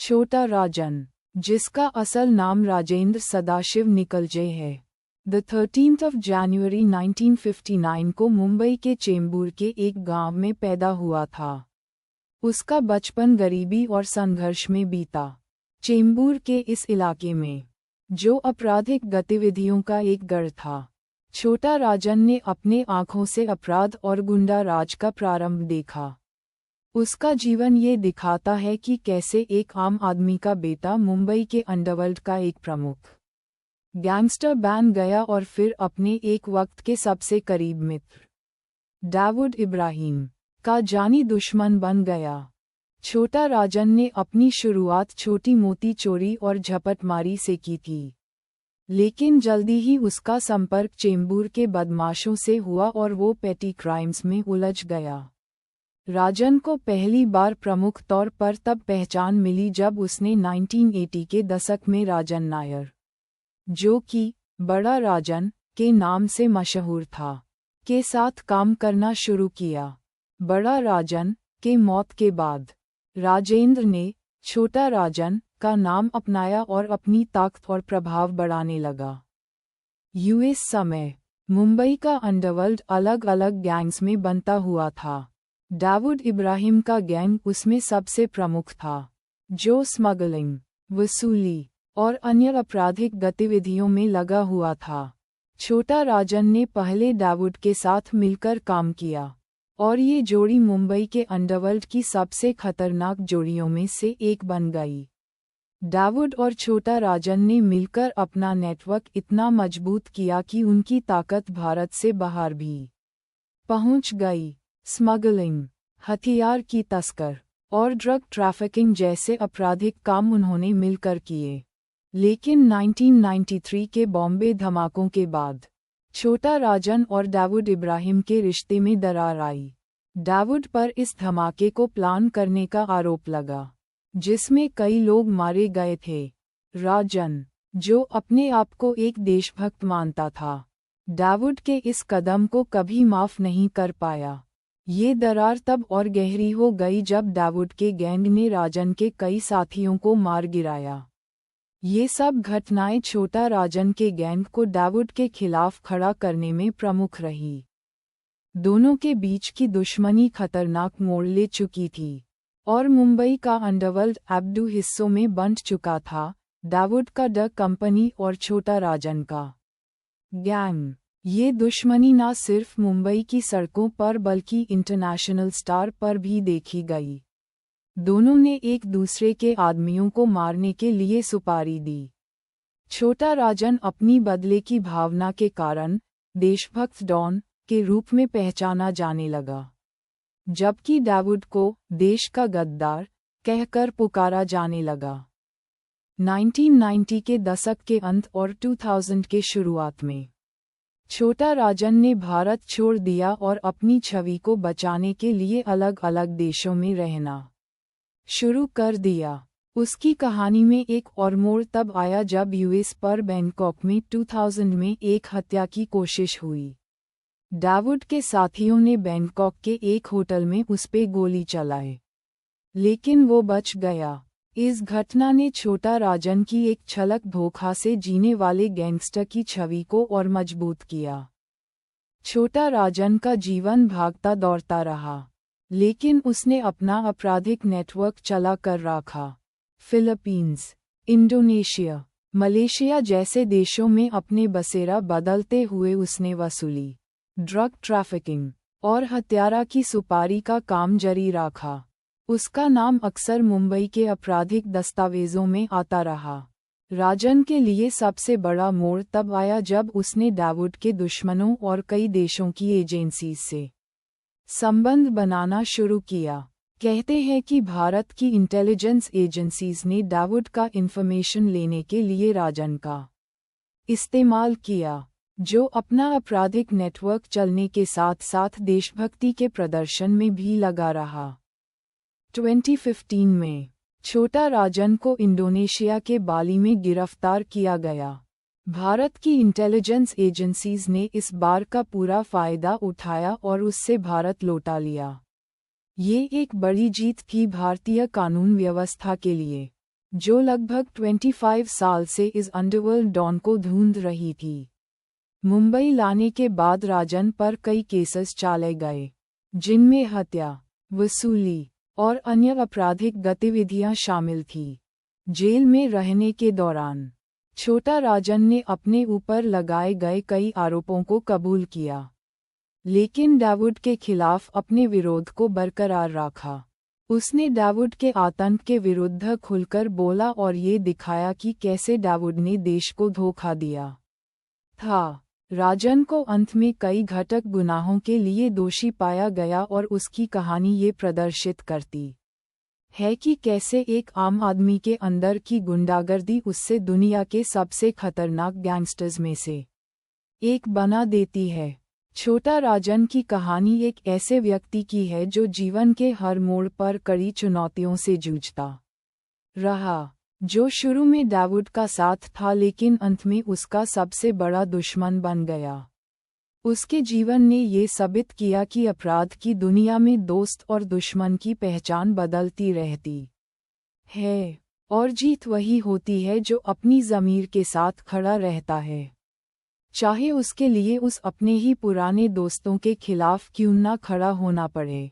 छोटा राजन, जिसका असल नाम राजेंद्र सदाशिव निकलजे है, 13 जनवरी 1959 को मुंबई के चेंबूर के एक गांव में पैदा हुआ था। उसका बचपन गरीबी और संघर्ष में बीता। चेंबूर के इस इलाके में, जो आपराधिक गतिविधियों का एक गढ़ था, छोटा राजन ने अपने आँखों से अपराध और गुंडा राज का प्रारंभ देखा। उसका जीवन ये दिखाता है कि कैसे एक आम आदमी का बेटा मुंबई के अंडरवर्ल्ड का एक प्रमुख गैंगस्टर बन गया और फिर अपने एक वक्त के सबसे करीब मित्र दाऊद इब्राहिम का जानी दुश्मन बन गया। छोटा राजन ने अपनी शुरुआत छोटी मोटी चोरी और झपटमारी से की थी, लेकिन जल्दी ही उसका संपर्क चेंबूर के बदमाशों से हुआ और वो पेटी क्राइम्स में उलझ गया। राजन को पहली बार प्रमुख तौर पर तब पहचान मिली जब उसने 1980 के दशक में राजन नायर, जो कि बड़ा राजन के नाम से मशहूर था, के साथ काम करना शुरू किया। बड़ा राजन के मौत के बाद राजेंद्र ने छोटा राजन का नाम अपनाया और अपनी ताकत और प्रभाव बढ़ाने लगा। यूएस समय मुंबई का अंडरवर्ल्ड अलग अलग गैंग्स में बनता हुआ था। दाऊद इब्राहिम का गैंग उसमें सबसे प्रमुख था, जो स्मगलिंग, वसूली और अन्य आपराधिक गतिविधियों में लगा हुआ था। छोटा राजन ने पहले दाऊद के साथ मिलकर काम किया और ये जोड़ी मुंबई के अंडरवर्ल्ड की सबसे खतरनाक जोड़ियों में से एक बन गई। दाऊद और छोटा राजन ने मिलकर अपना नेटवर्क इतना मजबूत किया कि उनकी ताकत भारत से बाहर भी पहुंच गई। स्मगलिंग, हथियार की तस्कर और ड्रग ट्रैफिकिंग जैसे आपराधिक काम उन्होंने मिलकर किए। लेकिन 1993 के बॉम्बे धमाकों के बाद छोटा राजन और दाऊद इब्राहिम के रिश्ते में दरार आई। दाऊद पर इस धमाके को प्लान करने का आरोप लगा, जिसमें कई लोग मारे गए थे। राजन, जो अपने आप को एक देशभक्त मानता था, दाऊद के इस कदम को कभी माफ नहीं कर पाया। ये दरार तब और गहरी हो गई जब दाऊद के गैंग ने राजन के कई साथियों को मार गिराया। ये सब घटनाएं छोटा राजन के गैंग को दाऊद के खिलाफ खड़ा करने में प्रमुख रही। दोनों के बीच की दुश्मनी खतरनाक मोड़ ले चुकी थी और मुंबई का अंडरवर्ल्ड अब दो हिस्सों में बंट चुका था, दाऊद का द कंपनी और छोटा राजन का गैंग। ये दुश्मनी न सिर्फ मुंबई की सड़कों पर बल्कि इंटरनेशनल स्टार पर भी देखी गई। दोनों ने एक दूसरे के आदमियों को मारने के लिए सुपारी दी। छोटा राजन अपनी बदले की भावना के कारण देशभक्त डॉन के रूप में पहचाना जाने लगा, जबकि दाऊद को देश का गद्दार कहकर पुकारा जाने लगा। 1990 के दशक के अंत और 2000 के शुरुआत में छोटा राजन ने भारत छोड़ दिया और अपनी छवि को बचाने के लिए अलग अलग देशों में रहना शुरू कर दिया। उसकी कहानी में एक और मोड़ तब आया जब यूएस पर बैंकॉक में 2000 में एक हत्या की कोशिश हुई। दाऊद के साथियों ने बैंकॉक के एक होटल में उस पे गोली चलाई, लेकिन वो बच गया। इस घटना ने छोटा राजन की एक छलक धोखा से जीने वाले गैंगस्टर की छवि को और मजबूत किया। छोटा राजन का जीवन भागता दौड़ता रहा, लेकिन उसने अपना आपराधिक नेटवर्क चला कर रखा। फिलीपींस, इंडोनेशिया, मलेशिया जैसे देशों में अपने बसेरा बदलते हुए उसने वसूली, ड्रग ट्रैफिकिंग और हत्यारा की सुपारी का काम जारी रखा। उसका नाम अक्सर मुंबई के आपराधिक दस्तावेजों में आता रहा। राजन के लिए सबसे बड़ा मोड़ तब आया जब उसने दाऊद के दुश्मनों और कई देशों की एजेंसी से संबंध बनाना शुरू किया। कहते हैं कि भारत की इंटेलिजेंस एजेंसीज ने दाऊद का इंफॉर्मेशन लेने के लिए राजन का इस्तेमाल किया, जो अपना आपराधिक नेटवर्क चलने के साथ साथ देशभक्ति के प्रदर्शन में भी लगा रहा। 2015 में छोटा राजन को इंडोनेशिया के बाली में गिरफ्तार किया गया। भारत की इंटेलिजेंस एजेंसीज ने इस बार का पूरा फायदा उठाया और उससे भारत लौटा लिया। ये एक बड़ी जीत थी भारतीय कानून व्यवस्था के लिए। जो लगभग 25 साल से इस अंडरवर्ल्ड डॉन को ढूंढ रही थी। मुंबई लाने के बाद राजन पर कई केसेस चलाए गए, जिनमें हत्या, वसूली और अन्य आपराधिक गतिविधियां शामिल थीं। जेल में रहने के दौरान छोटा राजन ने अपने ऊपर लगाए गए कई आरोपों को कबूल किया, लेकिन डेविड के खिलाफ अपने विरोध को बरकरार रखा। उसने डेविड के आतंक के विरुद्ध खुलकर बोला और ये दिखाया कि कैसे डेविड ने देश को धोखा दिया था। राजन को अंत में कई घातक गुनाहों के लिए दोषी पाया गया और उसकी कहानी ये प्रदर्शित करती है कि कैसे एक आम आदमी के अंदर की गुंडागर्दी उससे दुनिया के सबसे खतरनाक गैंगस्टर्स में से एक बना देती है। छोटा राजन की कहानी एक ऐसे व्यक्ति की है जो जीवन के हर मोड़ पर कड़ी चुनौतियों से जूझता रहा, जो शुरू में डेविड का साथ था लेकिन अंत में उसका सबसे बड़ा दुश्मन बन गया। उसके जीवन ने ये साबित किया कि अपराध की दुनिया में दोस्त और दुश्मन की पहचान बदलती रहती है, और जीत वही होती है जो अपनी ज़मीर के साथ खड़ा रहता है, चाहे उसके लिए उस अपने ही पुराने दोस्तों के खिलाफ क्यों न खड़ा होना पड़े।